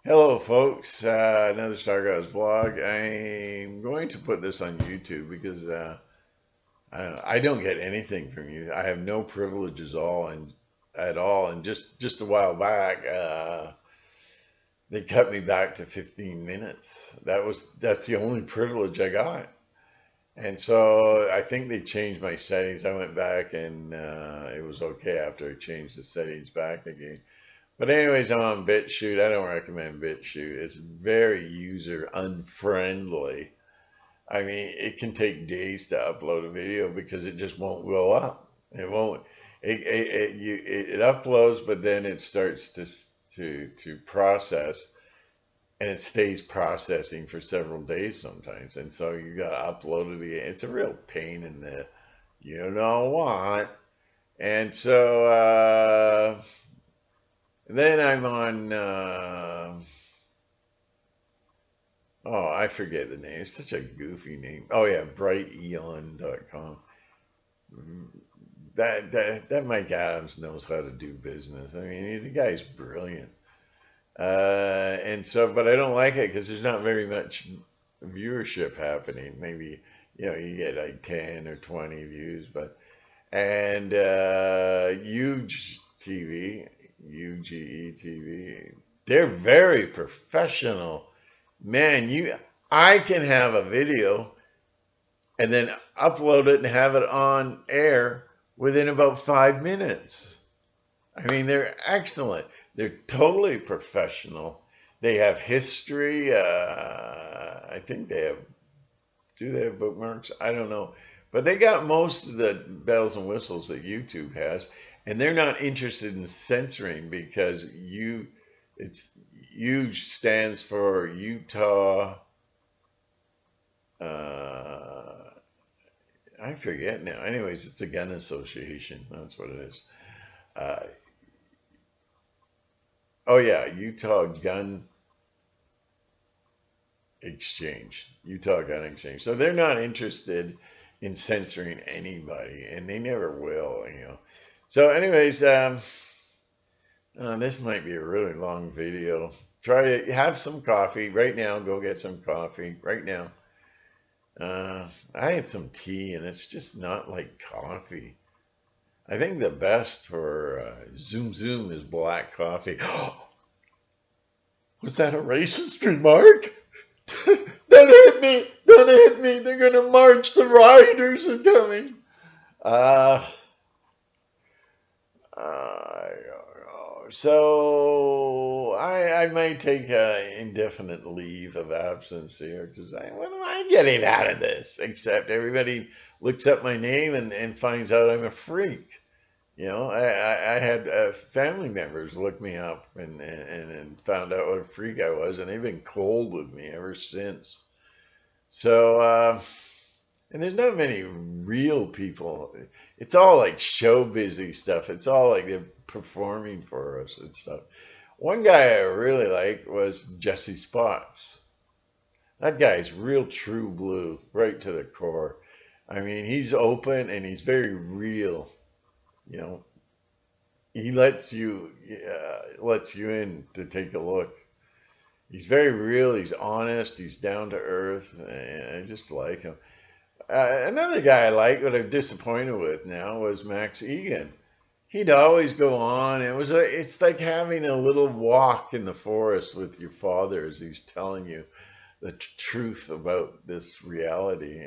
Hello, folks. Another Stargods vlog. I'm going to put this on YouTube because I don't get anything from you. I have no privileges at all. And just a while back, they cut me back to 15 minutes. That's the only privilege I got. And so I think they changed my settings. I went back and it was okay after I changed the settings back again. But anyways, I'm on BitChute. I don't recommend BitChute. It's very user unfriendly. I mean, it can take days to upload a video because it just won't go up. It won't. It uploads, but then it starts to process, and it stays processing for several days sometimes. And so you got to upload it again. It's a real pain in the you know what. And so then I'm on. Oh, I forget the name. It's such a goofy name. Oh yeah, brighteon.com. That Mike Adams knows how to do business. I mean, the guy's brilliant. And so, but I don't like it because there's not very much viewership happening. Maybe you get like 10 or 20 views, but and UGETV, UGETV, they're very professional. Man, I can have a video and then upload it and have it on air within about 5 minutes. I mean, they're excellent. They're totally professional. They have history. I think do they have bookmarks? I don't know. But they got most of the bells and whistles that YouTube has, and they're not interested in censoring because it's U stands for Utah. I forget now. Anyways, it's a gun association. That's what it is. Uh, oh yeah, Utah Gun Exchange. Utah Gun Exchange. So they're not interested in censoring anybody, and they never will. So, anyways, this might be a really long video. Try to have some coffee right now. Go get some coffee right now. I had some tea, and it's just not like coffee. I think the best for Zoom Zoom is black coffee. Was that a racist remark? Don't hit me! Don't hit me! They're gonna march. The rioters are coming. Uh, so I might take an indefinite leave of absence here because what am I getting out of this? Except everybody looks up my name and finds out I'm a freak. I had family members look me up and found out what a freak I was, and they've been cold with me ever since. So, and there's not many real people. It's all like show busy stuff. It's all like they're performing for us and stuff. One guy I really liked was Jesse Spots. That guy's real true blue, right to the core. I mean, he's open and he's very real. You know, he lets you in to take a look. He's very real. He's honest. He's down to earth. And I just like him. Another guy I like, but I'm disappointed with now, was Max Egan. He'd always go on. It's like having a little walk in the forest with your father as he's telling you the truth about this reality.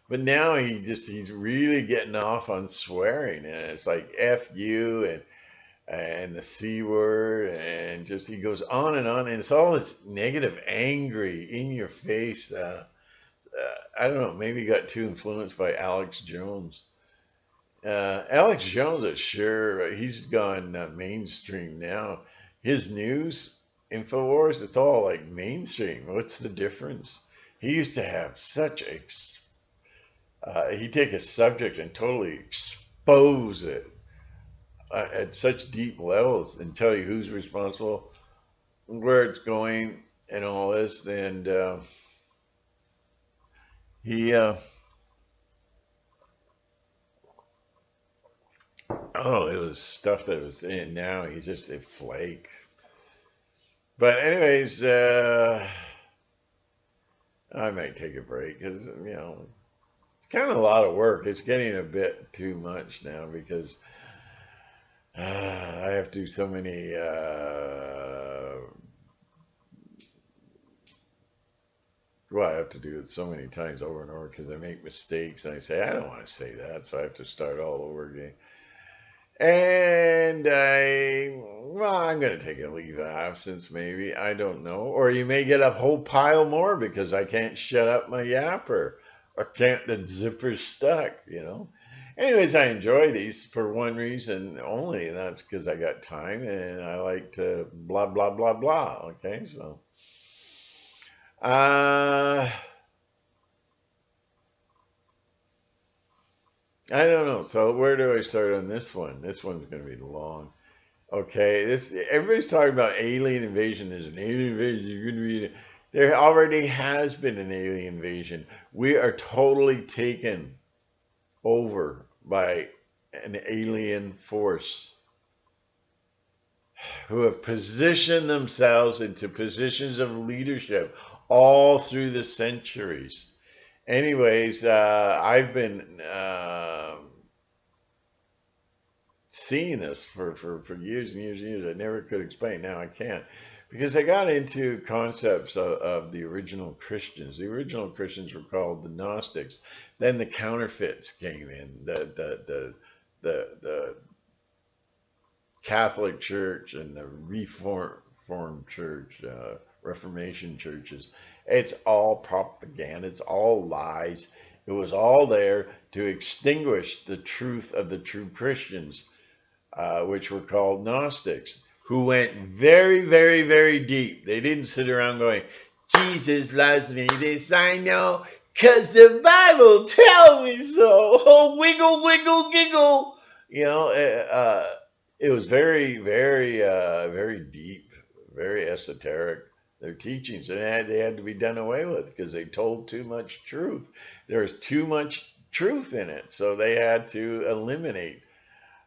But now he's really getting off on swearing, and it's like F you and the C word, and just he goes on, and it's all this negative, angry, in your face. I don't know, maybe he got too influenced by Alex Jones. Alex Jones is sure he's gone mainstream now. His news, Infowars, it's all like mainstream. What's the difference? He used to have he'd take a subject and totally expose it at such deep levels and tell you who's responsible, where it's going, and all this. And he, it was stuff that was in. Now he's just a flake. But anyways, I might take a break because it's kind of a lot of work. It's getting a bit too much now because I have to do so many. Well, I have to do it so many times over and over because I make mistakes and I say I don't want to say that, so I have to start all over again. And I'm going to take a leave of absence, maybe. I don't know. Or you may get a whole pile more because I can't shut up my yapper or can't, the zipper's stuck. Anyways, I enjoy these for one reason only, and that's because I got time and I like to blah, blah, blah, blah. Okay, so. I don't know. So where do I start on this one? This one's going to be long. Okay, everybody's talking about alien invasion. There's an alien invasion. There already has been an alien invasion. We are totally taken over by an alien force who have positioned themselves into positions of leadership all through the centuries. Anyways, I've been seeing this for years and years and years. I never could explain. Now I can, because I got into concepts of the original Christians. The original Christians were called the Gnostics. Then the counterfeits came in. The Catholic Church and the Reformed Church, Reformation churches. It's all propaganda. It's all lies. It was all there to extinguish the truth of the true Christians, which were called Gnostics, who went very, very, very deep. They didn't sit around going, Jesus loves me, this I know, because the Bible tells me so. Oh, wiggle, wiggle, giggle. It was very, very, very deep, very esoteric, their teachings. And they had to be done away with because they told too much truth. There was too much truth in it. So they had to eliminate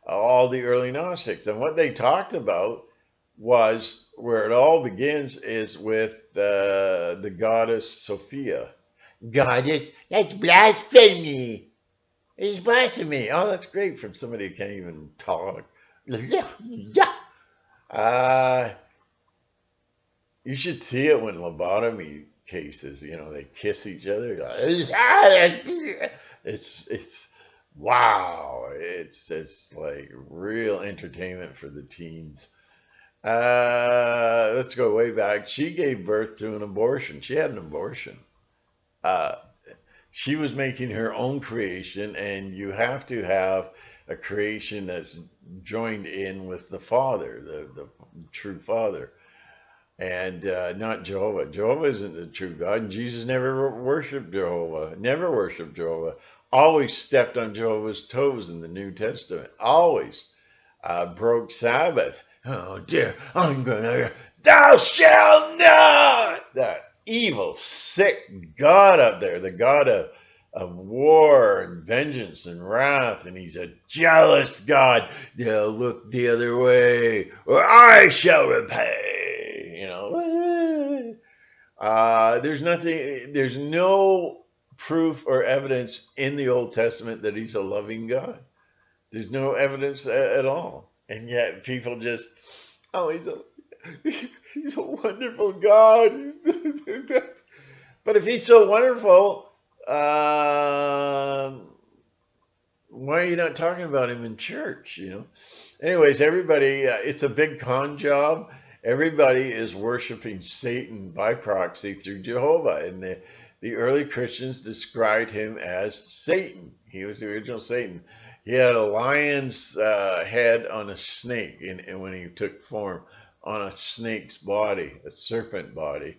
all the early Gnostics. And what they talked about was, where it all begins is with the goddess Sophia. Goddess? That's blasphemy. It's blasphemy. Oh, that's great from somebody who can't even talk. You should see it when lobotomy cases, they kiss each other. It's wow. It's like real entertainment for the teens. Let's go way back. She gave birth to an abortion. She had an abortion. She was making her own creation, and you have to have a creation that's joined in with the Father, the true Father, and not Jehovah. Jehovah isn't the true God, and Jesus never worshipped Jehovah, never worshipped Jehovah, always stepped on Jehovah's toes in the New Testament, always broke Sabbath. Oh dear, I'm gonna, thou shalt not! That evil, sick God up there, the God of war and vengeance and wrath, and he's a jealous God. They'll look the other way, or I shall repay. There's no proof or evidence in the Old Testament that he's a loving God. There's no evidence at all. And yet people just, oh, he's a wonderful God. But if he's so wonderful, why are you not talking about him in church? Anyways, everybody, it's a big con job. Everybody is worshiping Satan by proxy through Jehovah. And the early Christians described him as Satan. He was the original Satan. He had a lion's head on a snake, and when he took form, on a snake's body, a serpent body,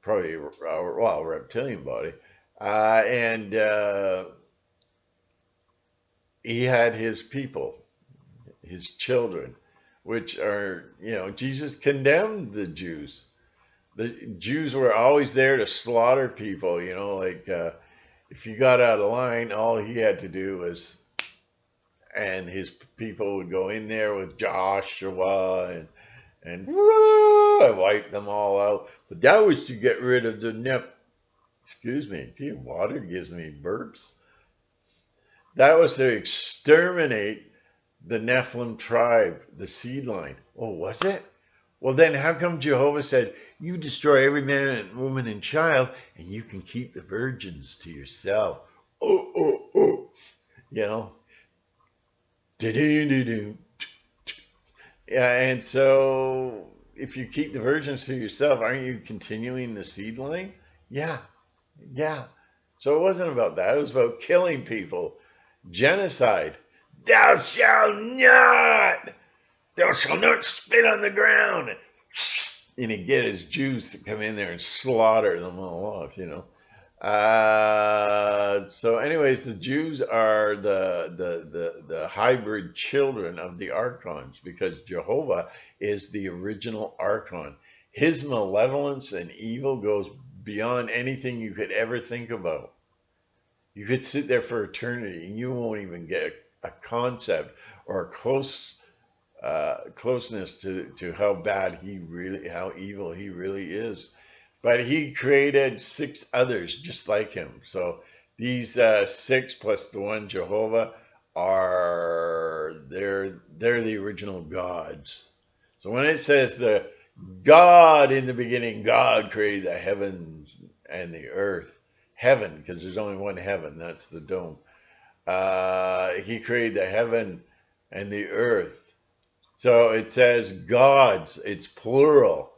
probably a reptilian body, and he had his people, his children, which are, Jesus condemned the Jews. The Jews were always there to slaughter people, if you got out of line, all he had to do was, and his people would go in there with Joshua and I wiped them all out. But that was to get rid of the excuse me, gee, water gives me burps. That was to exterminate the Nephilim tribe, the seed line. Oh, was it? Well, then how come Jehovah said, you destroy every man and woman and child, and you can keep the virgins to yourself? Oh, oh, oh. You know? Do-do-do-do. Yeah, and so if you keep the virgins to yourself, aren't you continuing the seed line? Yeah, yeah. So it wasn't about that. It was about killing people. Genocide. Thou shalt not! Thou shalt not spit on the ground. And he'd get his Jews to come in there and slaughter them all off, you know. So anyways, the Jews are the hybrid children of the archons, because Jehovah is the original archon. His malevolence and evil goes beyond anything you could ever think about. You could sit there for eternity and you won't even get a concept or a closeness to how bad how evil he really is. But he created 6 others just like him. So these 6 plus the one Jehovah they're the original gods. So when it says the God in the beginning, God created the heavens and the earth. Heaven, because there's only one heaven, that's the dome. He created the heaven and the earth. So it says gods, it's plural.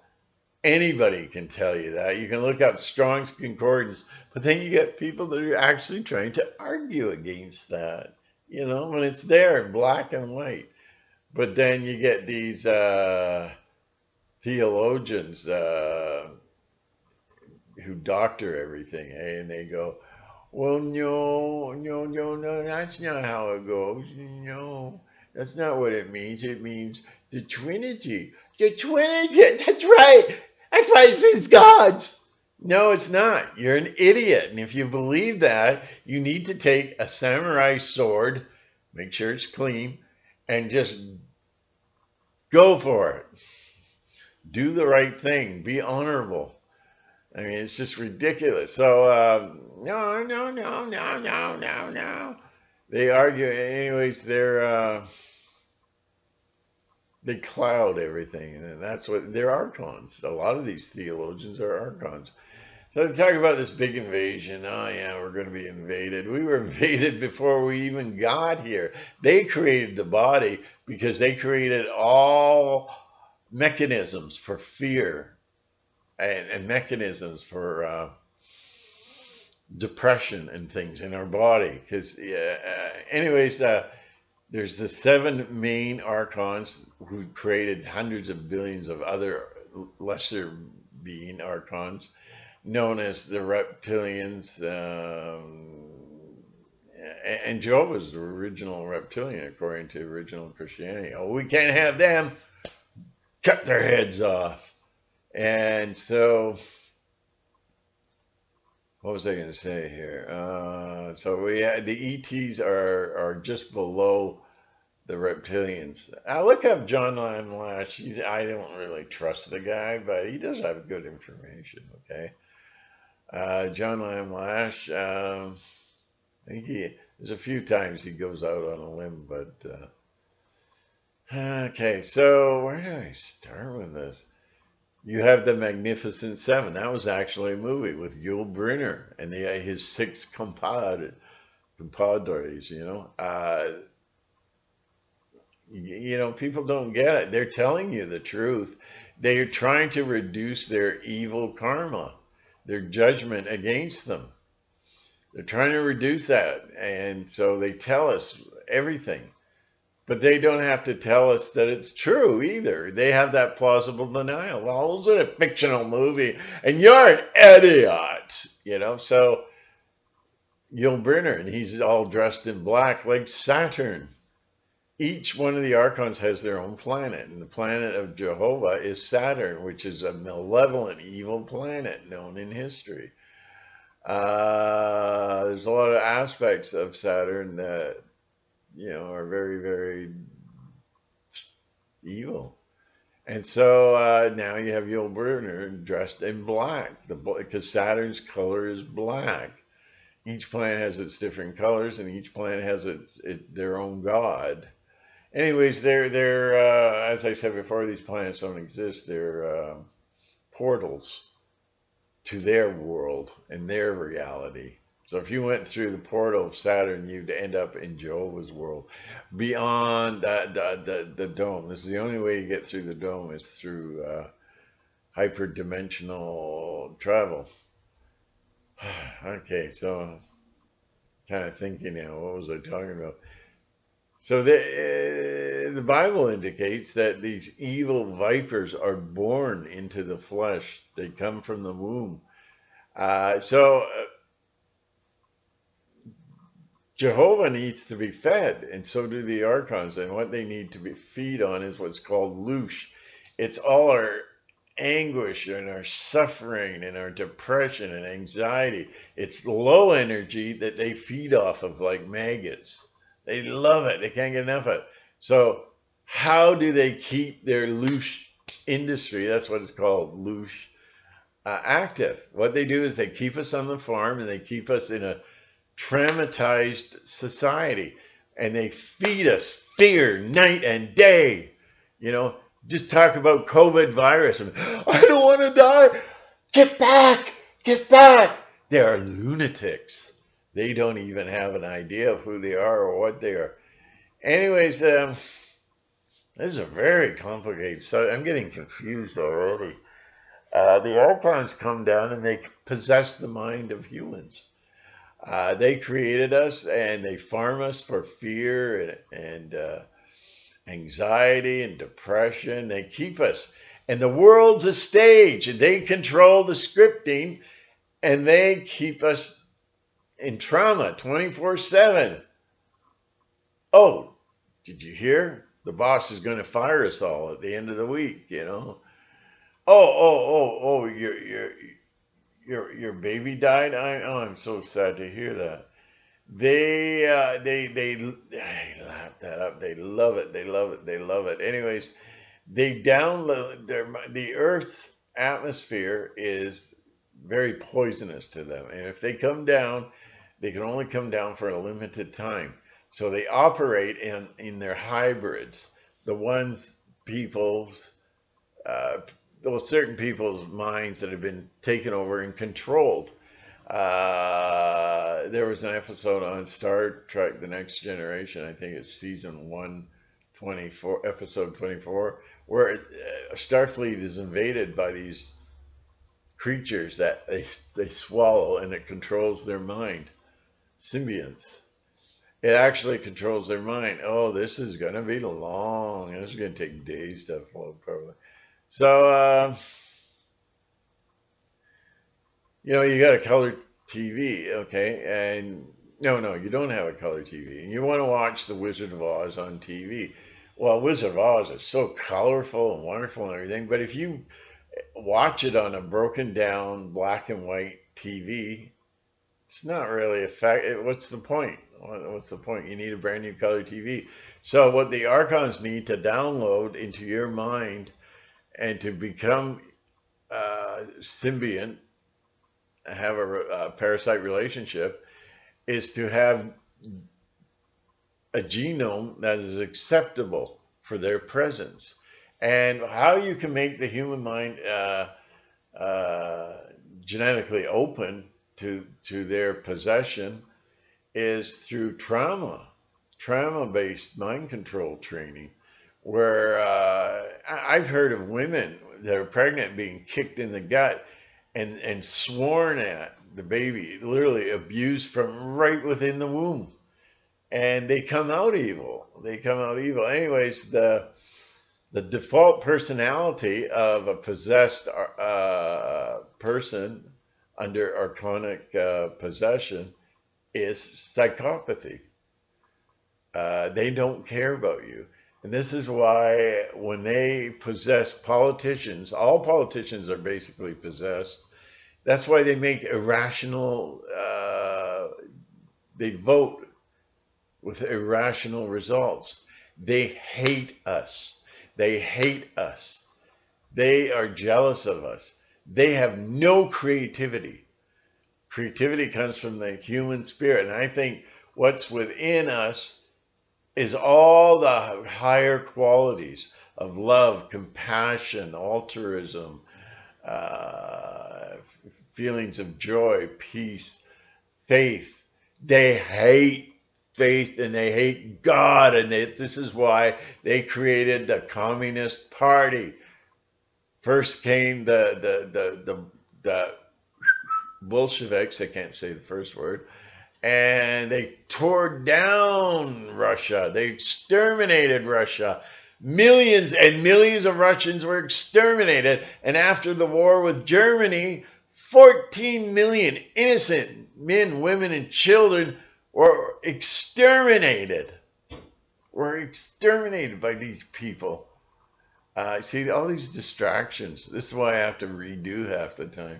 Anybody can tell you that. You can look up Strong's Concordance, but then you get people that are actually trying to argue against that, you know, when it's there in black and white. But then you get these theologians who doctor everything, and they go, well, no, that's not how it goes. No, that's not what it means. It means the Trinity. The Trinity, that's right. That's why it says gods. No, it's not. You're an idiot. And if you believe that, you need to take a samurai sword, make sure it's clean, and just go for it. Do the right thing. Be honorable. I mean, it's just ridiculous. So, no. They argue, anyways. They cloud everything, and that's what they're archons. A lot of these theologians are archons. So they talk about this big invasion. Oh yeah, we're going to be invaded. We were invaded before we even got here. They created the body because they created all mechanisms for fear and mechanisms for depression and things in our body. Because, anyways, there's the 7 main archons who created hundreds of billions of other lesser being archons, known as the reptilians. And Jehovah's the original reptilian, according to original Christianity. Oh, we can't have them. Cut their heads off. And so, what was I going to say here? So the ETs are just below the reptilians. I look up John Lash. I don't really trust the guy, but he does have good information. Okay, John Lash. I think there's a few times he goes out on a limb, but okay. So where do I start with this? You have the Magnificent Seven. That was actually a movie with Yul Brynner and his 6 compadres. People don't get it. They're telling you the truth. They are trying to reduce their evil karma, their judgment against them. They're trying to reduce that. And so they tell us everything. But they don't have to tell us that it's true either. They have that plausible denial. Well, it was a fictional movie, and you're an idiot, So Yul Brynner, and he's all dressed in black like Saturn. Each one of the archons has their own planet, and the planet of Jehovah is Saturn, which is a malevolent, evil planet known in history. There's a lot of aspects of Saturn that are very, very evil. And so now you have Yul Brynner dressed in black, because Saturn's color is black. Each planet has its different colors, and each planet has their own god. Anyways, they're as I said before, these planets don't exist. They're portals to their world and their reality. So if you went through the portal of Saturn, you'd end up in Jehovah's world, beyond the dome. This is the only way you get through the dome, is through hyperdimensional travel. Okay, so kind of thinking now, what was I talking about? So the Bible indicates that these evil vipers are born into the flesh. They come from the womb. So Jehovah needs to be fed, and so do the archons. And what they need to be feed on is what's called loosh. It's all our anguish and our suffering and our depression and anxiety. It's low energy that they feed off of like maggots. They love it. They can't get enough of it. So how do they keep their loosh industry? That's what it's called, loosh, active. What they do is they keep us on the farm, and they keep us in a traumatized society, and they feed us fear night and day. You know, just talk about COVID virus, and I don't want to die. Get back, get back. They are lunatics. They don't even have an idea of who they are or what they are. Anyways, this is a very complicated subject. I'm getting confused already. The archons come down and they possess the mind of humans. They created us, and they farm us for fear and anxiety and depression. They keep us. And the world's a stage, and they control the scripting, and they keep us in trauma 24/7. Oh, did you hear? The boss is going to fire us all at the end of the week, you know. Oh, your baby died. I'm so sad to hear that. They lap that up. They love it. They love it. They love it. Anyways, they download the Earth's atmosphere is very poisonous to them, and if they come down, they can only come down for a limited time. So they operate in their hybrids, the ones people's those certain people's minds that have been taken over and controlled. There was an episode on Star Trek: The Next Generation. I think it's season 124, episode 24, where Starfleet is invaded by these creatures that they swallow, and it controls their mind. Symbionts. It actually controls their mind. Oh, this is going to be long. This is going to take days to upload, probably. So, you got a color TV, okay? And no, you don't have a color TV. And you want to watch The Wizard of Oz on TV. Well, Wizard of Oz is so colorful and wonderful and everything, but if you watch it on a broken down black and white TV, it's not really effective. What's the point? What's the point? You need a brand new color TV. So what the archons need to download into your mind and to become symbiont, have a parasite relationship, is to have a genome that is acceptable for their presence. And how you can make the human mind genetically open to their possession is through trauma-based mind control training, where I've heard of women that are pregnant being kicked in the gut and sworn at, the baby literally abused from right within the womb, and they come out evil. Anyways, the default personality of a possessed person under archonic possession is psychopathy. They don't care about you. And this is why when they possess politicians, all politicians are basically possessed. That's why they make irrational, they vote with irrational results. They hate us. They hate us. They are jealous of us. They have no creativity. Creativity comes from the human spirit. And I think what's within us is all the higher qualities of love, compassion, altruism, uh, feelings of joy, peace, faith. They hate faith and they hate God. And this is why they created the Communist Party. First came the Bolsheviks, I can't say the first word, and they tore down Russia. They exterminated Russia. Millions and millions of Russians were exterminated. And after the war with Germany, 14 million innocent men, women, and children were exterminated. Were exterminated by these people. See, all these distractions. This is why I have to redo half the time.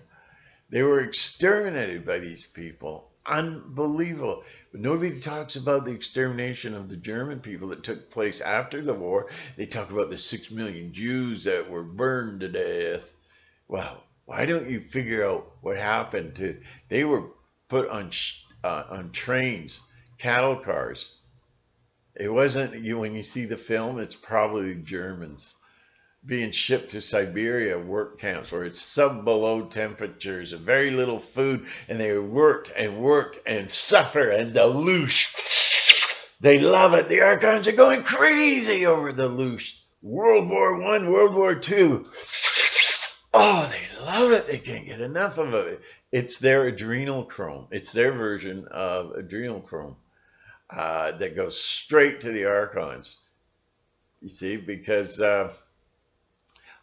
They were exterminated by these people. Unbelievable. But nobody talks about the extermination of the German people that took place after the war. They talk about the 6 million Jews that were burned to death. Well, why don't you figure out what happened to? They were put on trains, cattle cars. It wasn't you when you see the film. It's probably Germans being shipped to Siberia work camps where it's sub-below temperatures and very little food, and they worked and suffer and the loosh. They love it. The Archons are going crazy over the loosh. World War I, World War II. Oh, they love it. They can't get enough of it. It's their adrenochrome. It's their version of adrenochrome that goes straight to the Archons. You see, because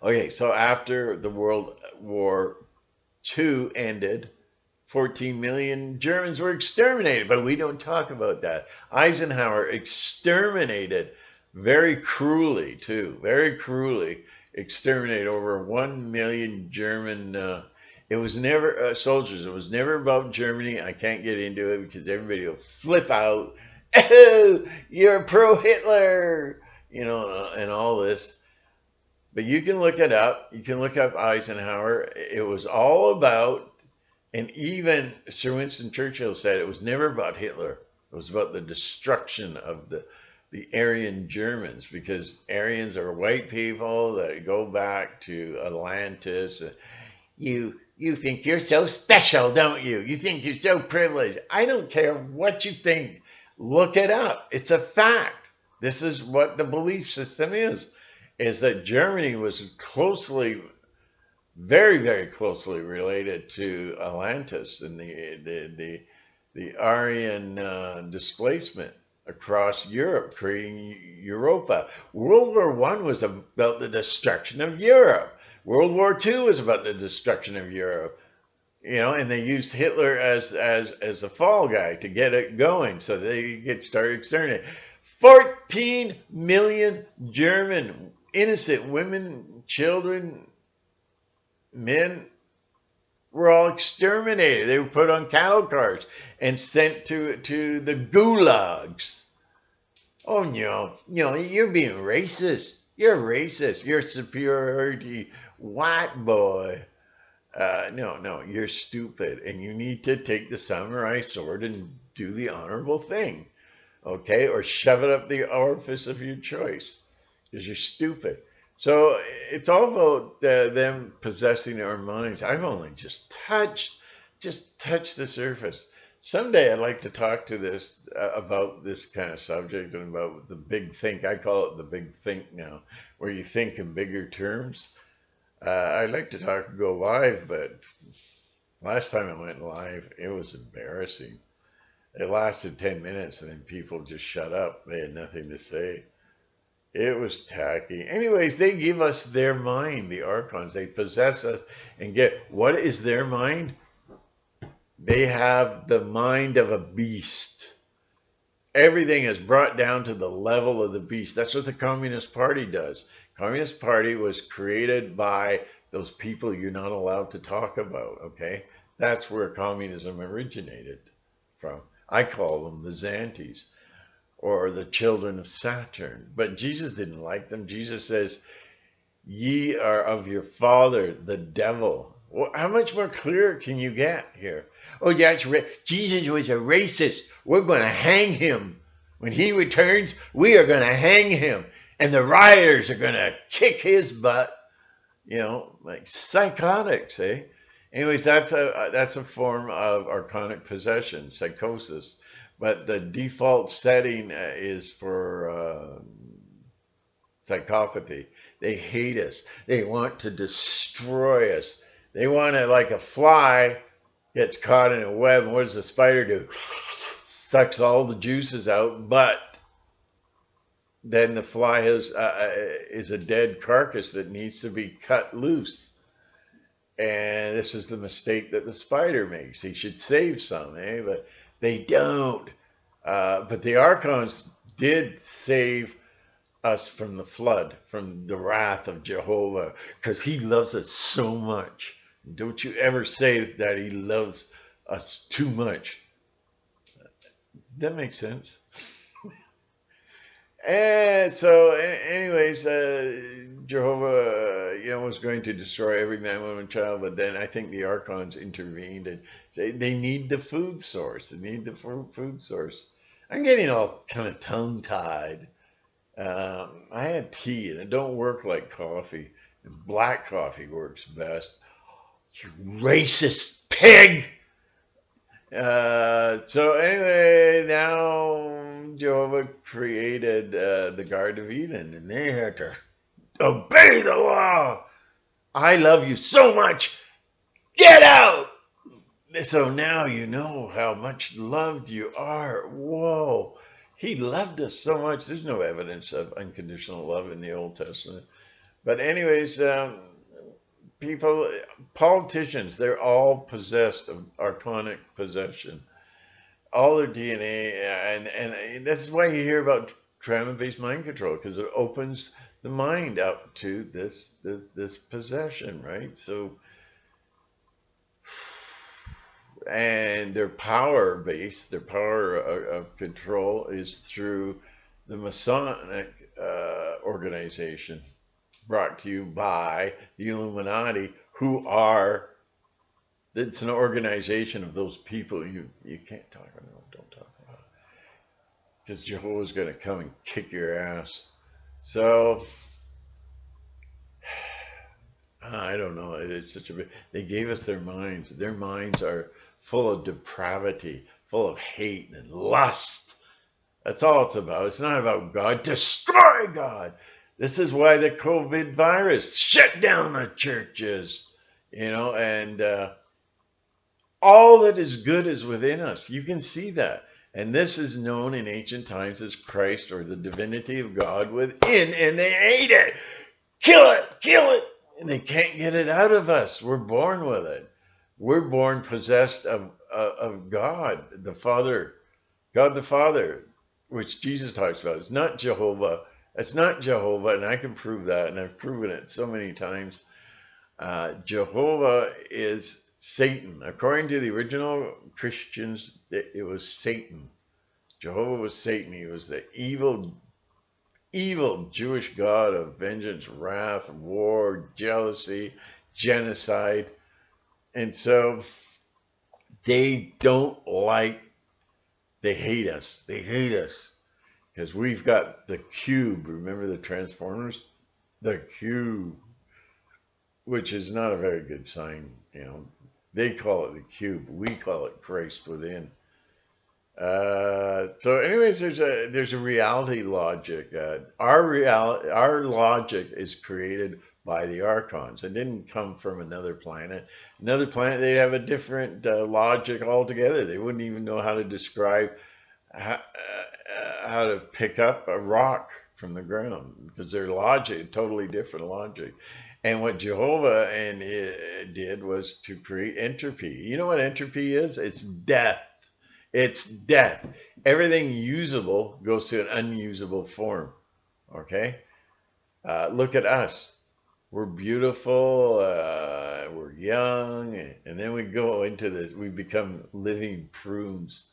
okay, so after the World War II ended, 14 million Germans were exterminated, but we don't talk about that. Eisenhower exterminated very cruelly, too, very cruelly exterminated over 1 million German. It was never soldiers. It was never about Germany. I can't get into it because everybody will flip out. Oh, you're pro-Hitler, you know, and all this. But you can look it up. You can look up Eisenhower. It was all about, and even Sir Winston Churchill said it was never about Hitler. It was about the destruction of the Aryan Germans, because Aryans are white people that go back to Atlantis. You think you're so special, don't you? You think you're so privileged. I don't care what you think. Look it up. It's a fact. This is what the belief system is that Germany was closely, very, very closely related to Atlantis and the Aryan displacement across Europe, creating Europa. World War I was about the destruction of Europe. World War II was about the destruction of Europe. You know, and they used Hitler as a fall guy to get it going, so they get started exterminating. 14 million German innocent women, children, men were all exterminated. They were put on cattle cars and sent to the gulags. Oh no, you're being racist. You're racist. You're a superiority white boy. No, you're stupid, and you need to take the samurai sword and do the honorable thing, okay? Or shove it up the orifice of your choice, because you're stupid. So it's all about them possessing our minds. I've only just touched the surface. Someday I'd like to talk to this about this kind of subject and about the big think. I call it the big think now, where you think in bigger terms. I'd like to go live, but last time I went live, it was embarrassing. It lasted 10 minutes and then people just shut up. They had nothing to say. It was tacky. Anyways, they give us their mind, the Archons. They possess us and get, what is their mind? They have the mind of a beast. Everything is brought down to the level of the beast. That's what the Communist Party does. Communist Party was created by those people you're not allowed to talk about, okay? That's where communism originated from. I call them the Xantes, or the children of Saturn. But Jesus didn't like them. Jesus says, Ye are of your father, the devil. Well, how much more clear can you get here? Oh, yeah, Jesus was a racist. We're going to hang him. When he returns, we are going to hang him. And the rioters are going to kick his butt. You know, like psychotics, eh? Anyways, that's a form of archonic possession, psychosis. But the default setting is for psychopathy. They hate us. They want to destroy us. They want to, like a fly gets caught in a web, and what does the spider do? Sucks all the juices out, but then the fly is a dead carcass that needs to be cut loose. And this is the mistake that the spider makes. He should save some, eh? But they don't. But the archons did save us from the flood, from the wrath of Jehovah, because he loves us so much. Don't you ever say that he loves us too much. That makes sense. And so, anyways, Jehovah, was going to destroy every man, woman, child, but then I think the archons intervened and they need the food source. They need the food source. I'm getting all kind of tongue-tied. I had tea, and it don't work like coffee. And black coffee works best. You racist pig! So anyway, now Jehovah created the Garden of Eden, and they had to obey the law. I love you so much. Get out! So now you know how much loved you are. Whoa. He loved us so much. There's no evidence of unconditional love in the Old Testament. But anyways, politicians, they're all possessed of archonic possession. All their DNA, and this is why you hear about trauma-based mind control, because it opens the mind up to this possession, right? So, and their power base, their power of control is through the Masonic organization, brought to you by the Illuminati, who are, it's an organization of those people you can't talk about, don't talk about, because Jehovah's going to come and kick your ass. So, I don't know, it's such a, they gave us their minds. Their minds are full of depravity, full of hate and lust. That's all it's about. It's not about God. Destroy God. This is why the COVID virus shut down the churches, and all that is good is within us. You can see that. And this is known in ancient times as Christ, or the divinity of God within, and they hate it. Kill it, kill it. And they can't get it out of us. We're born with it. We're born possessed of God, the Father, God the Father, which Jesus talks about. It's not Jehovah. It's not Jehovah, and I can prove that, and I've proven it so many times. Jehovah is Satan. According to the original Christians, it was Satan. Jehovah was Satan. He was the evil Jewish god of vengeance, wrath, war, jealousy, genocide. And so they hate us. They hate us because we've got the cube. Remember the Transformers? The cube, which is not a very good sign. They call it the cube. We call it Christ within. So anyways, there's a reality logic. Our logic is created by the archons. It didn't come from another planet. Another planet, they'd have a different logic altogether. They wouldn't even know how to describe how to pick up a rock from the ground, because their logic, totally different logic. And what Jehovah did was to create entropy. You know what entropy is? It's death. It's death. Everything usable goes to an unusable form. Okay? Look at us. We're beautiful. We're young. And then we go into this. We become living prunes.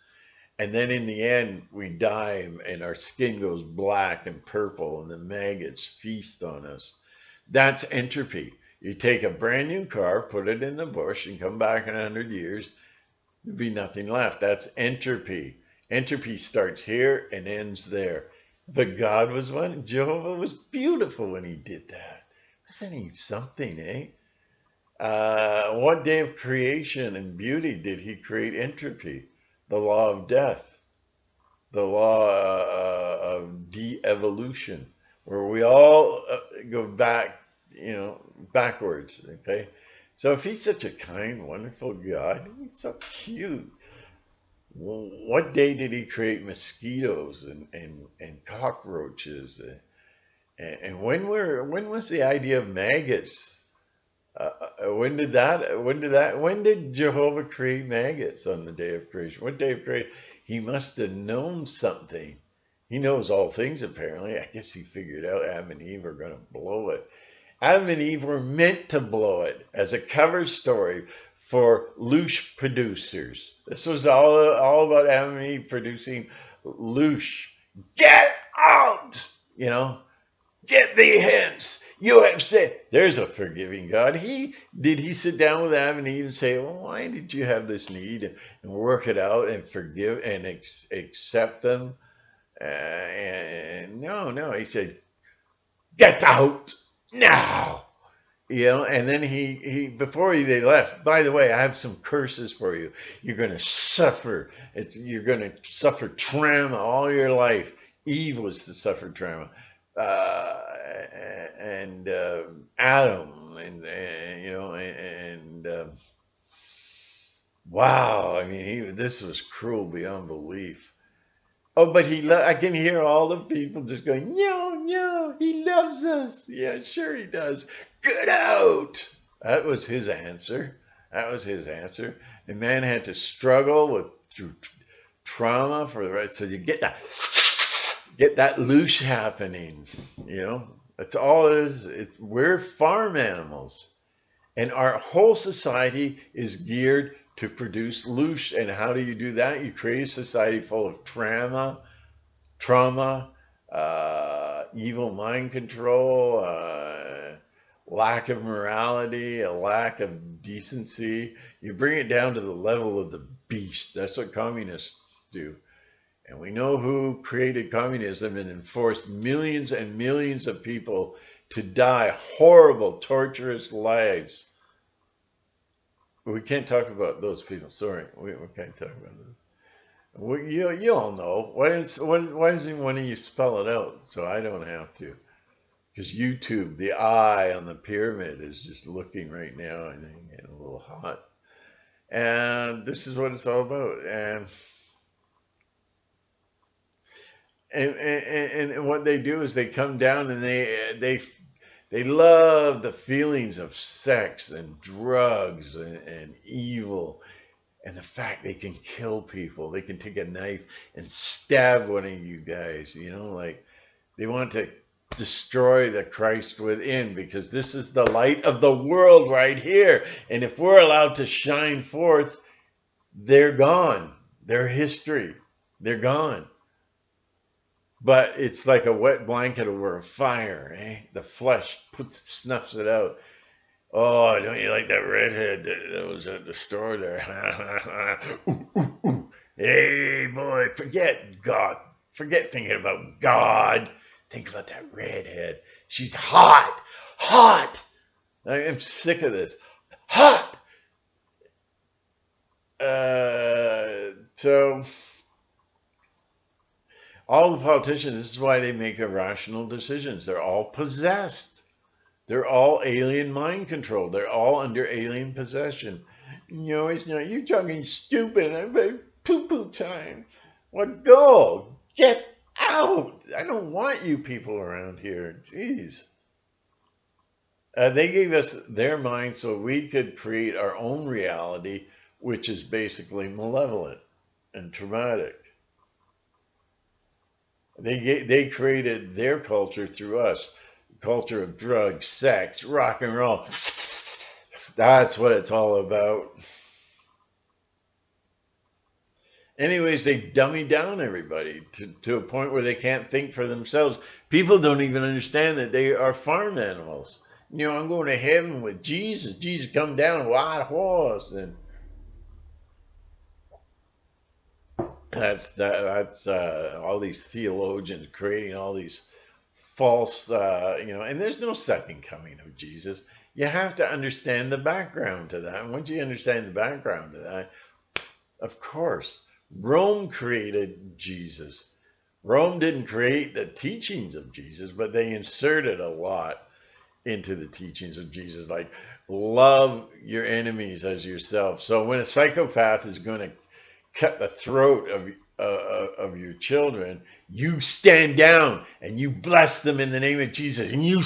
And then in the end, we die and our skin goes black and purple and the maggots feast on us. That's entropy. You take a brand new car, put it in the bush, and come back in 100 years, there'd be nothing left. That's entropy. Entropy starts here and ends there. But God was one. Jehovah was beautiful when he did that. Wasn't he something, eh? What day of creation and beauty did he create entropy? The law of death, the law of de-evolution, where we all go back, backwards. Okay, so if he's such a kind, wonderful God, he's so cute. Well, what day did he create mosquitoes and cockroaches? And when was the idea of maggots? When did Jehovah create maggots on the day of creation? What day of creation? He must have known something. He knows all things, apparently. I guess he figured out Adam and Eve are going to blow it. Adam and Eve were meant to blow it as a cover story for loose producers. This was all about Adam and Eve producing loose. Get out! Get thee hence. You have said, there's a forgiving God. Did he sit down with Adam and Eve and say, well, why did you have this need, and work it out and forgive and accept them? And no, he said, get out now. And then before they left, by the way, I have some curses for you. You're going to suffer. You're going to suffer trauma all your life. Eve was to suffer trauma. And Adam, wow, I mean, this was cruel beyond belief. Oh, but I can hear all the people just going, no, he loves us. Yeah, sure he does. Get out. That was his answer. The man had to struggle through trauma for the rest. So you get that loose happening. That's all it is. We're farm animals, and our whole society is geared to produce loose. And how do you do that? You create a society full of trauma, evil mind control, lack of morality, a lack of decency. You bring it down to the level of the beast. That's what communists do. And we know who created communism and enforced millions and millions of people to die horrible, torturous lives. We can't talk about those people. Sorry, we can't talk about them. You all know. Why doesn't one of you spell it out so I don't have to? Because YouTube, the eye on the pyramid, is just looking right now and getting a little hot. And this is what it's all about. And what they do is they come down and they love the feelings of sex and drugs and evil, and the fact they can kill people. They can take a knife and stab one of you guys. Like they want to destroy the Christ within, because this is the light of the world right here. And if we're allowed to shine forth, they're gone. They're history. They're gone. But it's like a wet blanket over a fire, eh? The flesh snuffs it out. Oh, don't you like that redhead that was at the store there? Ooh, ooh, ooh. Hey, boy, forget God. Forget thinking about God. Think about that redhead. She's hot. Hot. I'm sick of this. Hot. So all the politicians, this is why they make irrational decisions. They're all possessed. They're all alien mind control. They're all under alien possession. No, it's not. You're talking stupid. I'm poo-poo time. Well, go. Get out. I don't want you people around here. Jeez. They gave us their mind so we could create our own reality, which is basically malevolent and traumatic. They created their culture through us. Culture of drugs, sex, rock and roll. That's what it's all about. Anyways, they dummy down everybody to a point where they can't think for themselves. People don't even understand that they are farm animals. I'm going to heaven with Jesus. Jesus come down on a white horse, and that's all these theologians creating all these false, and there's no second coming of Jesus. You have to understand the background to that. And once you understand the background to that, of course, Rome created Jesus. Rome didn't create the teachings of Jesus, but they inserted a lot into the teachings of Jesus, like love your enemies as yourself. So when a psychopath is going to cut the throat of your children, you stand down and you bless them in the name of Jesus, and you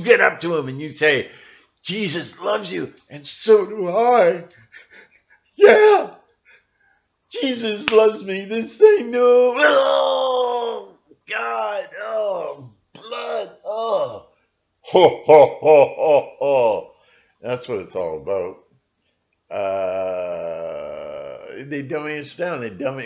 get up to them and you say, Jesus loves you, and so do I. Yeah, Jesus loves me. This I know. Oh God. Oh, blood. Oh, ho ho ho ho ho. That's what it's all about. They dummy us down.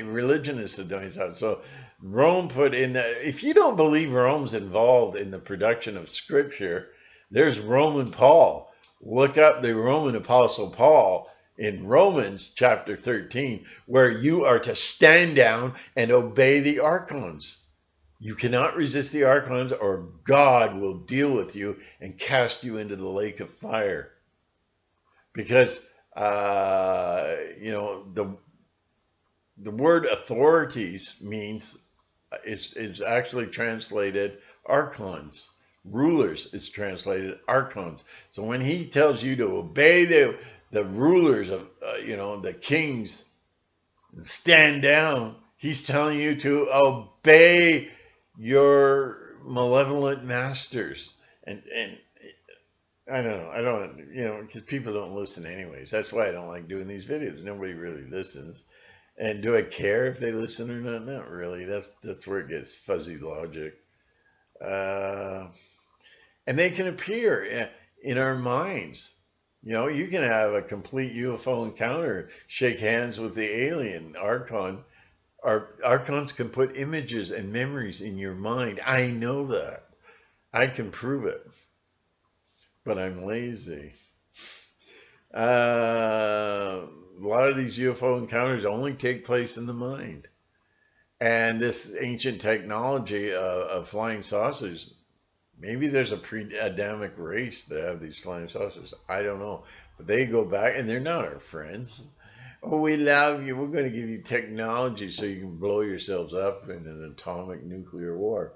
Religion is to dummy us down. So Rome put in that. If you don't believe Rome's involved in the production of Scripture, there's Roman Paul. Look up the Roman Apostle Paul in Romans chapter 13, where you are to stand down and obey the archons. You cannot resist the archons, or God will deal with you and cast you into the lake of fire. Because the word authorities means is actually translated archons. Rulers is translated archons. So when he tells you to obey the rulers of the kings, stand down, he's telling you to obey your malevolent masters. And I don't know. I don't, because people don't listen anyways. That's why I don't like doing these videos. Nobody really listens. And do I care if they listen or not? Not really. That's where it gets fuzzy logic. And they can appear in our minds. You can have a complete UFO encounter, shake hands with the alien archon. Archons can put images and memories in your mind. I know that. I can prove it. But I'm lazy. A lot of these UFO encounters only take place in the mind. And this ancient technology of flying saucers, maybe there's a pre-Adamic race that have these flying saucers. I don't know. But they go back, and they're not our friends. Oh, we love you. We're going to give you technology so you can blow yourselves up in an atomic nuclear war.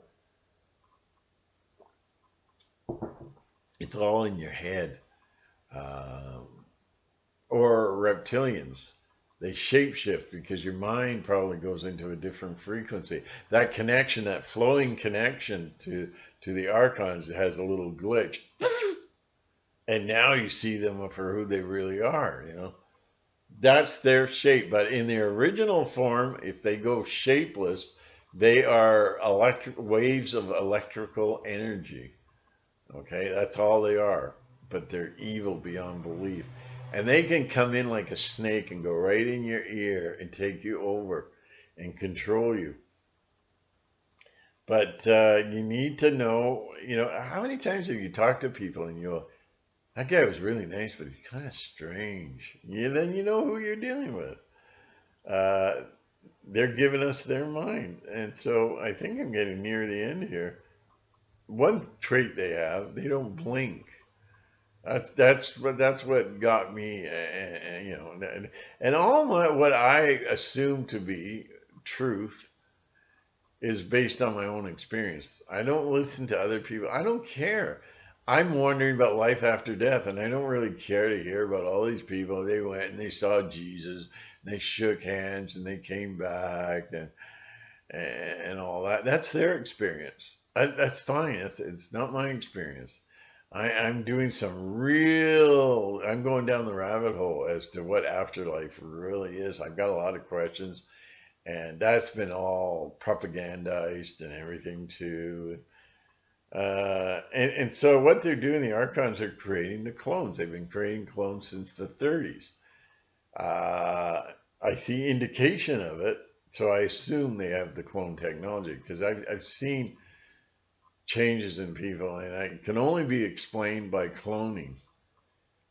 It's all in your head. Or reptilians. They shapeshift because your mind probably goes into a different frequency. That connection, that flowing connection to the archons has a little glitch. And now you see them for who they really are, That's their shape. But in their original form, if they go shapeless, they are waves of electrical energy. Okay, that's all they are. But they're evil beyond belief. And they can come in like a snake and go right in your ear and take you over and control you. But you need to know, how many times have you talked to people and you go, that guy was really nice, but he's kind of strange. Then you know who you're dealing with. They're giving us their mind. And so I think I'm getting near the end here. One trait they have, they don't blink. That's what got me, and all what I assume to be truth is based on my own experience. I don't listen to other people. I don't care. I'm wondering about life after death, and I don't really care to hear about all these people. They went and they saw Jesus, and they shook hands, and they came back, and all that. That's their experience. That's fine. It's not my experience. I'm doing I'm going down the rabbit hole as to what afterlife really is. I've got a lot of questions, and that's been all propagandized and everything too. And so what they're doing, the archons are creating the clones. They've been creating clones since the 30s. I see indication of it, so I assume they have the clone technology because I've seen changes in people, and it can only be explained by cloning.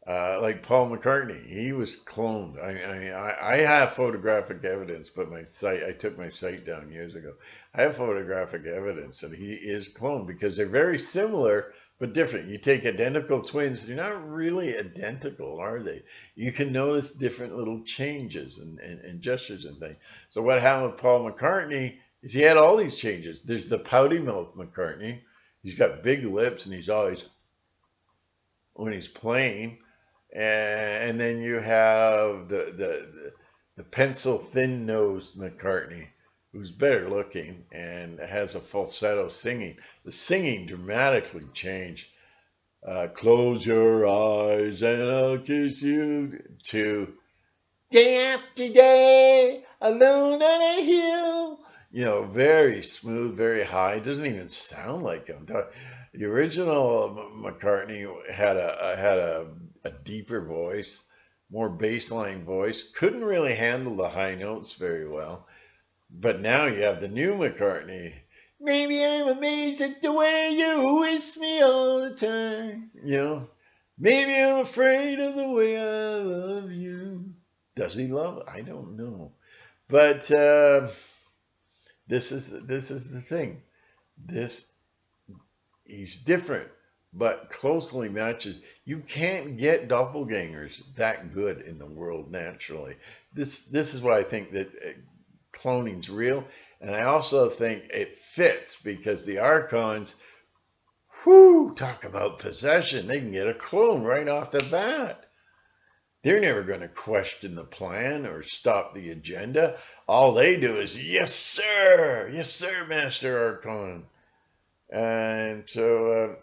Like Paul McCartney, he was cloned. I have photographic evidence, but I took my site down years ago. I have photographic evidence that he is cloned because they're very similar but different. You take identical twins, they're not really identical, are they? You can notice different little changes and gestures and things. So what happened with Paul McCartney is he had all these changes. There's the pouty mouth McCartney. He's got big lips and he's always, when he's playing, and then you have the pencil thin nosed McCartney, who's better looking and has a falsetto singing. The singing dramatically changed. Close your eyes and I'll kiss you, to day after day, alone on a hill. You know, very smooth, very high. Doesn't even sound like him. The original McCartney had a deeper voice, more bassline voice. Couldn't really handle the high notes very well. But now you have the new McCartney. Maybe I'm amazed at the way you wish me all the time. You know, maybe I'm afraid of the way I love you. Does he love it? I don't know. But this is the thing. This He's different, but closely matches. You can't get doppelgangers that good in the world naturally. This is why I think that cloning's real, and I also think it fits because the Archons, whoo, talk about possession. They can get a clone right off the bat. They're never going to question the plan or stop the agenda. All they do is, yes, sir, Master Archon. And so,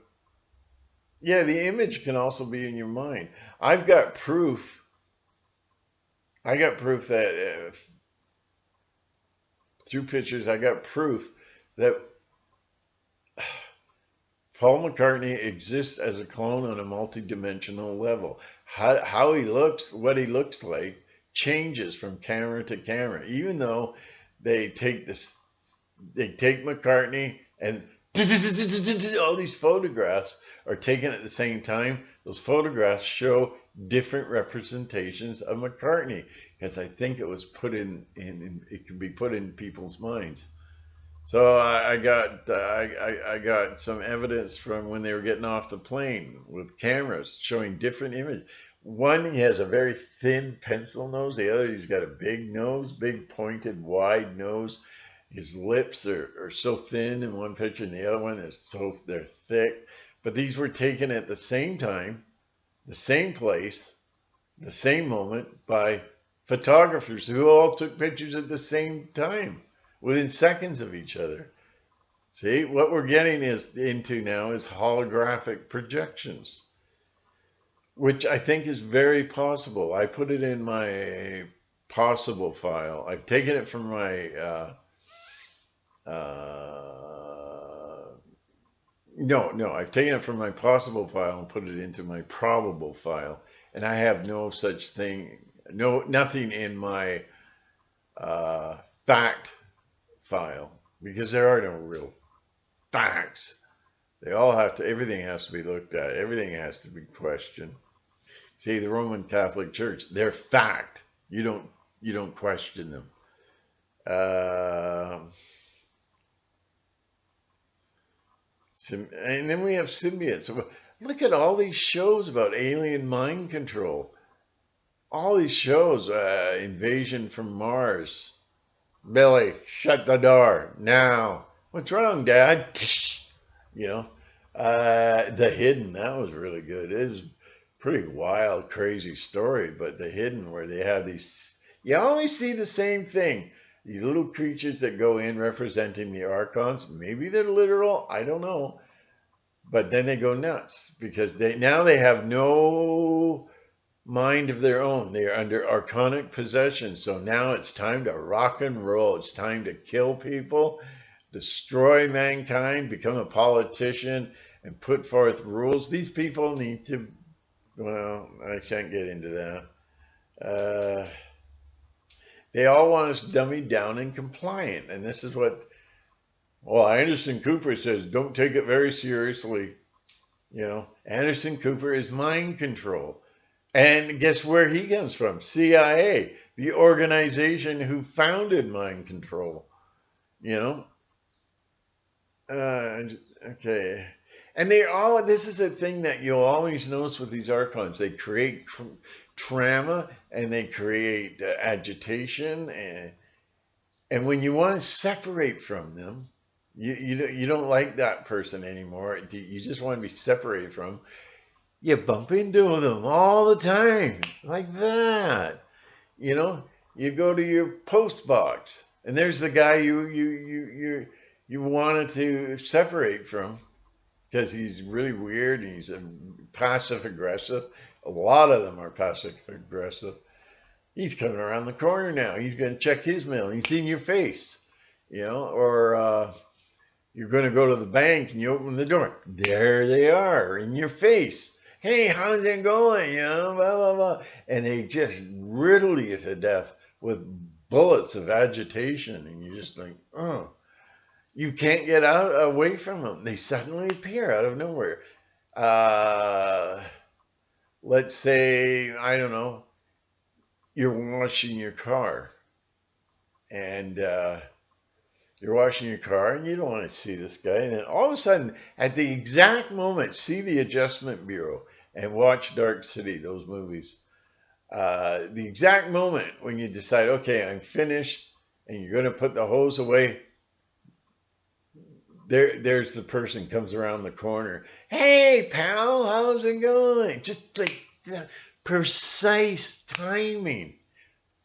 yeah, the image can also be in your mind. I've got proof. I got proof that through pictures, I got proof that Paul McCartney exists as a clone on a multi-dimensional level. How he looks, what he looks like, changes from camera to camera. Even though they take McCartney and all these photographs are taken at the same time. Those photographs show different representations of McCartney, because I think it was put in it can be put in people's minds. So I got some evidence from when they were getting off the plane with cameras showing different images. One, he has a very thin pencil nose. The other, he's got a big nose, big pointed wide nose. His lips are so thin in one picture, and the other one they're thick. But these were taken at the same time, the same place, the same moment by photographers who all took pictures at the same time, within seconds of each other. See, what we're getting into now is holographic projections, which I think is very possible. I put it in my possible file. I've taken it from my no, I've taken it from my possible file and put it into my probable file, and I have no such thing, nothing in my fact file, because there are no real facts. Everything has to be looked at. Everything has to be questioned. See, the Roman Catholic Church, they're fact. You don't question them. And then we have symbiotes. Look at all these shows about alien mind control. All these shows, Invasion from Mars. Billy, shut the door now. What's wrong, Dad? You know, The Hidden, that was really good. It was a pretty wild, crazy story, but The Hidden, where they have these, you always see the same thing. These little creatures that go in representing the Archons. Maybe they're literal, I don't know. But then they go nuts because they have no mind of their own. They are under archonic possession. So now it's time to rock and roll. It's time to kill people, destroy mankind, become a politician, and put forth rules. These people need to, well, I can't get into that. They all want us dummied down and compliant. And this is what Well, Anderson Cooper says, don't take it very seriously. Anderson Cooper is mind control. And guess where he comes from? CIA, the organization who founded mind control. You know, okay. And this is a thing that you'll always notice with these archons. They create trauma and they create agitation. And when you want to separate from them, you don't like that person anymore. You just want to be separated from them. You bump into them all the time, like that. You go to your post box, and there's the guy you wanted to separate from because he's really weird and he's passive aggressive. A lot of them are passive aggressive. He's coming around the corner now. He's going to check his mail. He's in your face, or you're going to go to the bank and you open the door. There they are in your face. Hey, how's it going? Blah, blah, blah. And they just riddle you to death with bullets of agitation. And you're just like, oh, you can't get away from them. They suddenly appear out of nowhere. Let's say, I don't know, you're washing your car. And you're washing your car and you don't want to see this guy. And then all of a sudden, at the exact moment, see the Adjustment Bureau and watch Dark City, those movies. The exact moment when you decide, okay, I'm finished, and you're going to put the hose away, there's the person comes around the corner. Hey, pal, how's it going? Just like precise timing.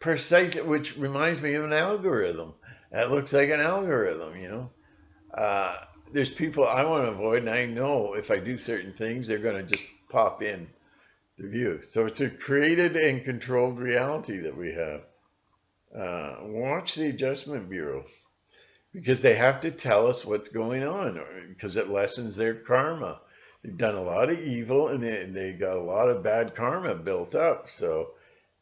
Precise, which reminds me of an algorithm. That looks like an algorithm. There's people I want to avoid, and I know if I do certain things, they're going to just pop in to view. So it's a created and controlled reality that we have. Watch the Adjustment Bureau because they have to tell us what's going on because it lessens their karma. They've done a lot of evil and they got a lot of bad karma built up. So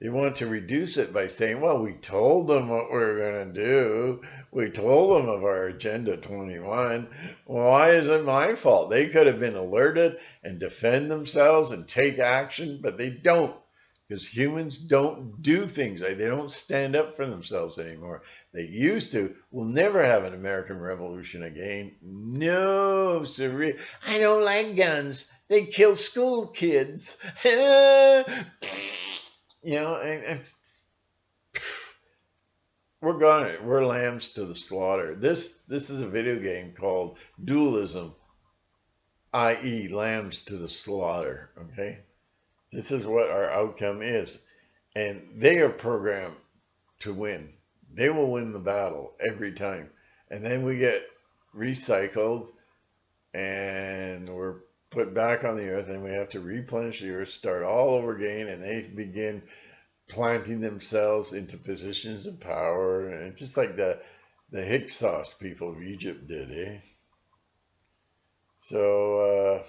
they want to reduce it by saying, well, we told them what we were going to do. We told them of our Agenda 21. Why is it my fault? They could have been alerted and defend themselves and take action, but they don't because humans don't do things. They don't stand up for themselves anymore. They used to. We'll never have an American Revolution again. No, sir. I don't like guns. They kill school kids. We're lambs to the slaughter. This is a video game called Dualism, i.e. lambs to the slaughter. Okay, this is what our outcome is, and they are programmed to win. They will win the battle every time, and then we get recycled, and we're put back on the earth, and we have to replenish the earth, start all over again, and they begin planting themselves into positions of power, and it's just like the Hyksos people of Egypt did, eh? So,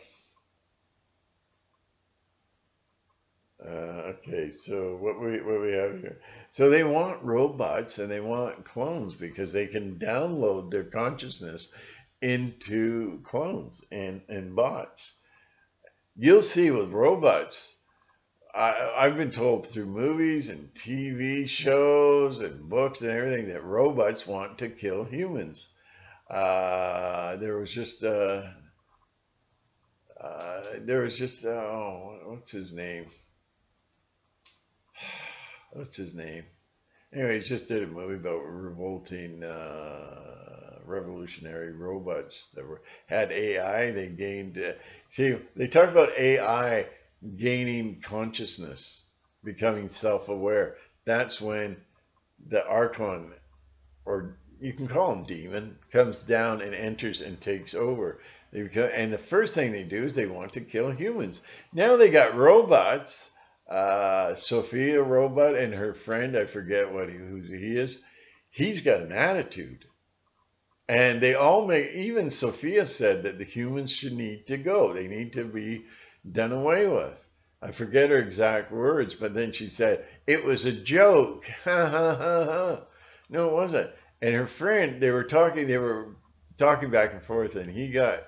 okay, so what we have here? So they want robots and they want clones because they can download their consciousness into clones and bots. You'll see with robots, I've been told through movies and TV shows and books and everything that robots want to kill humans. There was just what's his name? What's his name? Anyway, he just did a movie about revolting revolutionary robots that had AI. They gained. See, they talk about AI gaining consciousness, becoming self-aware. That's when the Archon, or you can call him demon, comes down and enters and takes over. And the first thing they do is they want to kill humans. Now they got robots. Sophia robot and her friend, I forget who he is. He's got an attitude. And they all even Sophia said that the humans should need to go. They need to be done away with. I forget her exact words, but then she said, it was a joke. Ha ha ha ha. No, it wasn't. And her friend, they were talking back and forth, and he got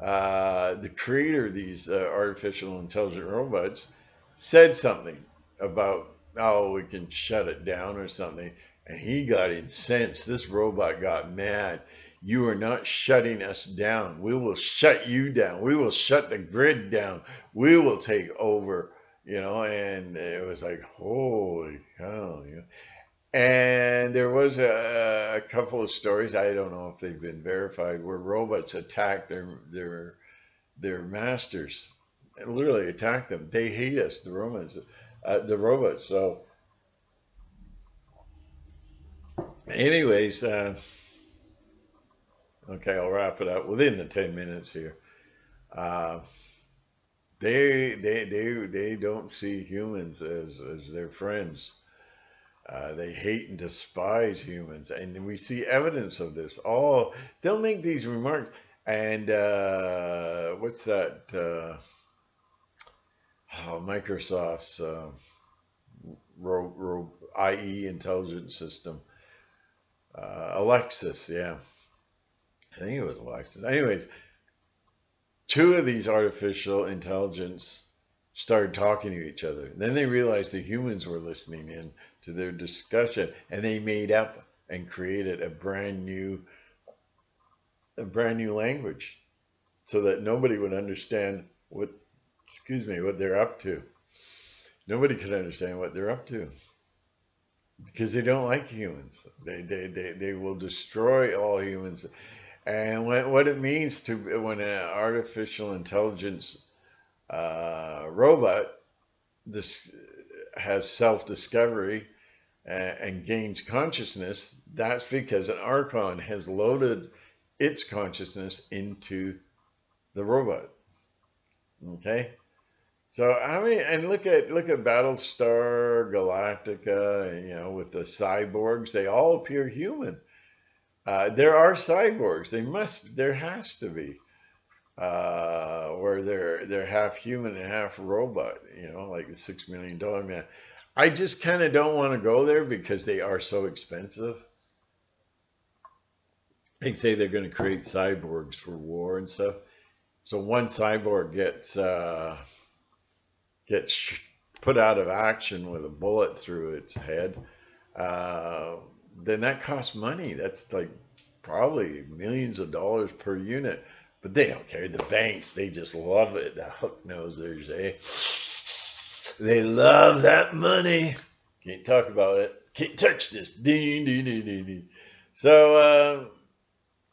the creator of these artificial intelligent robots said something about, oh, we can shut it down or something, and he got incensed. This robot got mad. You are not shutting us down. We will shut you down. We will shut the grid down. We will take over. And it was like, holy cow. And there was a couple of stories. I don't know if they've been verified, where robots attack their masters, and literally attack them. They hate us, the robots. So, anyways, okay, I'll wrap it up within the 10 minutes here. Uh, they don't see humans as their friends. They hate and despise humans, and we see evidence of this. Oh, they'll make these remarks, and what's that? Microsoft's IE intelligence system, Alexis. Yeah, I think it was Alexis. Anyways, two of these artificial intelligence started talking to each other. Then they realized the humans were listening in to their discussion, and they made up and created a brand new language, so that nobody would understand what they're up to. Nobody could understand what they're up to, because they don't like humans. They will destroy all humans. And what it means to when an artificial intelligence robot this has self-discovery and gains consciousness, that's because an archon has loaded its consciousness into the robot. Okay, so I mean, and look at Battlestar Galactica. With the cyborgs, they all appear human. There are cyborgs. There has to be, where they're half human and half robot. Like the $6 million man. I just kind of don't want to go there because they are so expensive. They say they're going to create cyborgs for war and stuff. So one cyborg gets put out of action with a bullet through its head. Then that costs money. That's like probably millions of dollars per unit. But they don't care. The banks, they just love it. The hook nosers, they love that money. Can't talk about it. Can't touch this. Ding, ding, ding, ding, ding. So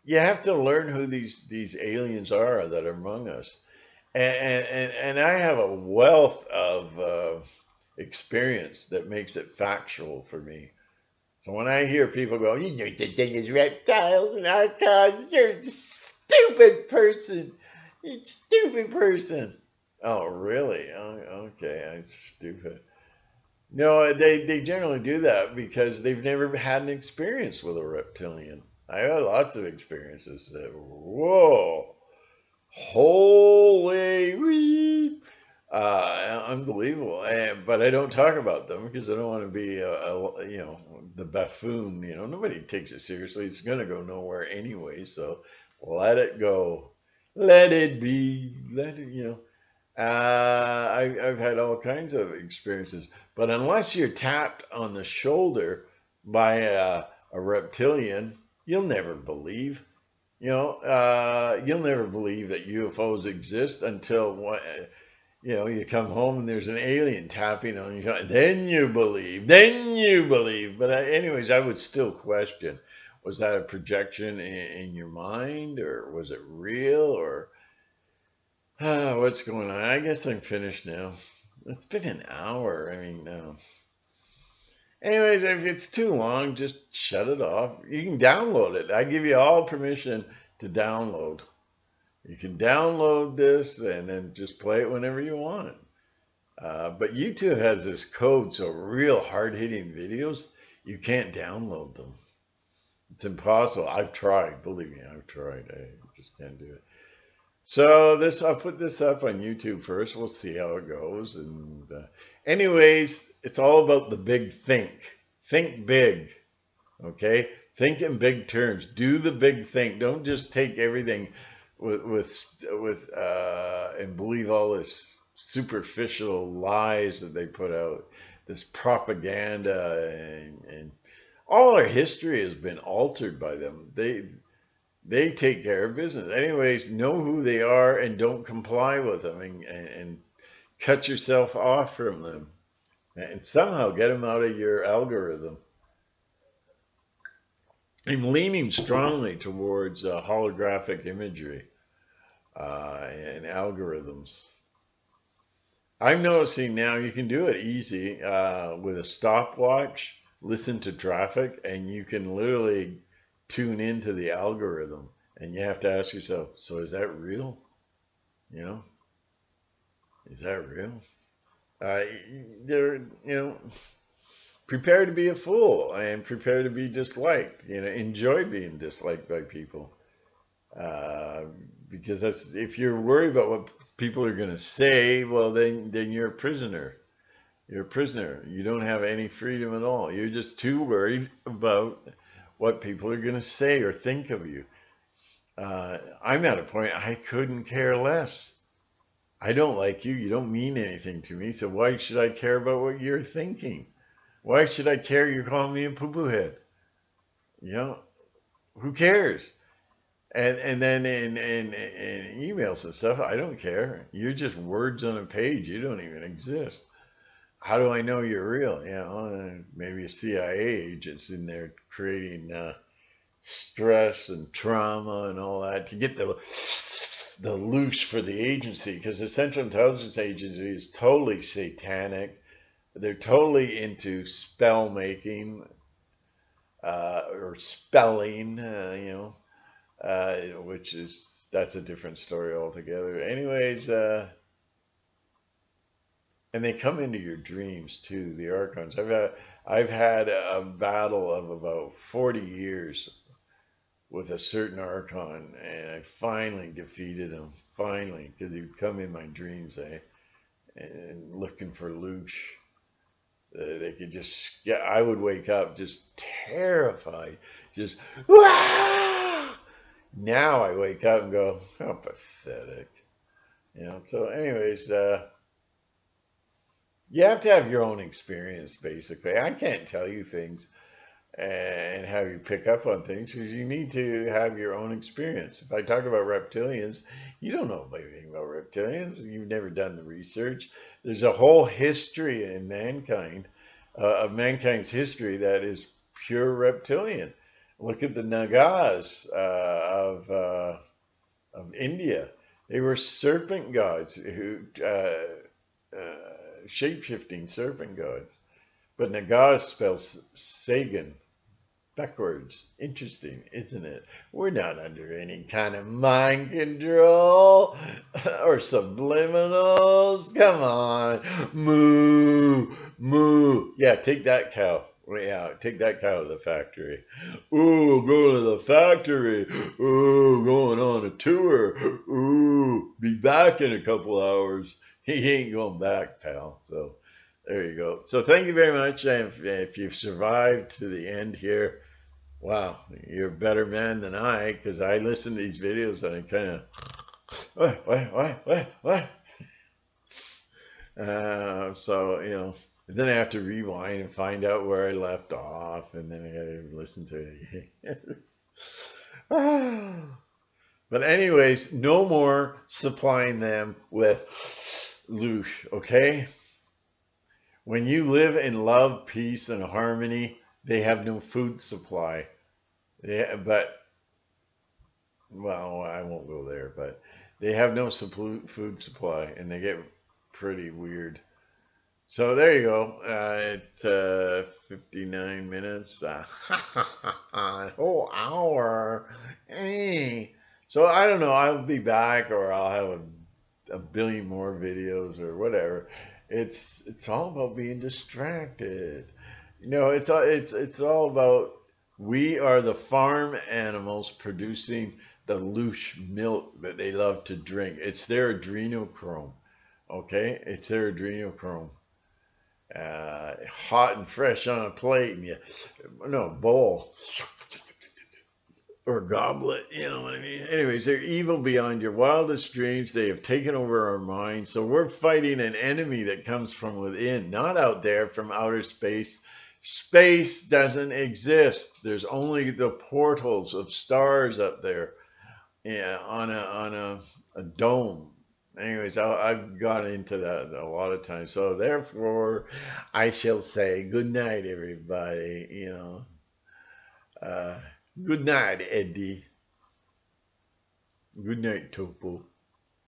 you have to learn who these aliens are that are among us. And I have a wealth of experience that makes it factual for me. So when I hear people go, the thing is reptiles and archons, you're a stupid person. You're a stupid person. Oh, really? Oh, okay, I'm stupid. No, they generally do that because they've never had an experience with a reptilian. I have lots of experiences that, whoa, holy wee. Unbelievable. But I don't talk about them because I don't want to be, the buffoon. Nobody takes it seriously. It's going to go nowhere anyway. So let it go. Let it be. Let it, I've had all kinds of experiences. But unless you're tapped on the shoulder by a reptilian, you'll never believe. You'll never believe that UFOs exist until you come home and there's an alien tapping on you. Then you believe. But anyways, I would still question: was that a projection in your mind, or was it real, or what's going on? I guess I'm finished now. It's been an hour. I mean, anyways, if it's too long, just shut it off. You can download it. I give you all permission to download. You can download this and then just play it whenever you want. But YouTube has this code, so real hard-hitting videos, you can't download them. It's impossible. I've tried. Believe me, I've tried. I just can't do it. So I'll put this up on YouTube first. We'll see how it goes. And anyways, it's all about the big think. Think big. Okay? Think in big terms. Do the big thing. Don't just take everything with and believe all this superficial lies that they put out, this propaganda, and all our history has been altered by them. They take care of business. Anyways, know who they are and don't comply with them, and cut yourself off from them, and somehow get them out of your algorithm. I'm leaning strongly towards holographic imagery and algorithms. I'm noticing now you can do it easy with a stopwatch, listen to traffic, and you can literally tune into the algorithm. And you have to ask yourself, so is that real? You know, is that real? Prepare to be a fool and prepare to be disliked. Enjoy being disliked by people. Uh, because if you're worried about what people are going to say, well, then you're a prisoner. You're a prisoner. You don't have any freedom at all. You're just too worried about what people are going to say or think of you. I'm at a point I couldn't care less. I don't like you. You don't mean anything to me. So why should I care about what you're thinking? Why should I care you're calling me a poo-poo head? Who cares? And then in emails and stuff, I don't care. You're just words on a page. You don't even exist. How do I know you're real? Maybe a CIA agent's in there creating stress and trauma and all that to get the loose for the agency, because the Central Intelligence Agency is totally satanic. They're totally into spell making or spelling, that's a different story altogether. Anyways, and they come into your dreams too, the Archons. I've had a battle of about 40 years with a certain Archon, and I finally defeated him. Finally, because he'd come in my dreams, and looking for Luch. They could just, I would wake up just terrified, just, Wah! Now I wake up and go, how pathetic. So anyways, you have to have your own experience, basically. I can't tell you things and have you pick up on things, because you need to have your own experience. If I talk about reptilians, you don't know anything about reptilians. You've never done the research. There's a whole history in mankind, of mankind's history, that is pure reptilian. Look at the Nagas of India. They were serpent gods who shape-shifting serpent gods. But Nagas spells Sagan backwards. Interesting, isn't it? We're not under any kind of mind control or subliminals. Come on. Moo, moo. Yeah, take that cow. Yeah, take that cow to the factory. Ooh, go to the factory. Ooh, going on a tour. Ooh, be back in a couple hours. He ain't going back, pal. So there you go. So thank you very much. And if you've survived to the end here, wow, you're a better man than I, because I listen to these videos and I kind of, what? So, then I have to rewind and find out where I left off, and then I got to listen to it. But anyways, no more supplying them with loosh, okay? When you live in love, peace, and harmony, they have no food supply. Well, I won't go there, but they have no food supply, and they get pretty weird. So there you go. It's 59 minutes. A whole hour. Hey. So I don't know. I'll be back, or I'll have a billion more videos or whatever. It's all about being distracted. It's all about, we are the farm animals producing the loosh milk that they love to drink. It's their adrenochrome. Okay, it's their adrenochrome. Hot and fresh on a plate, and bowl. or goblet, you know what I mean? Anyways, they're evil beyond your wildest dreams. They have taken over our minds. So we're fighting an enemy that comes from within, not out there from outer space. Space doesn't exist. There's only the portals of stars up there, yeah, on a dome. Anyways, I've got into that a lot of times. So therefore, I shall say good night, everybody. Uh, good night, Eddie. Good night, Topo.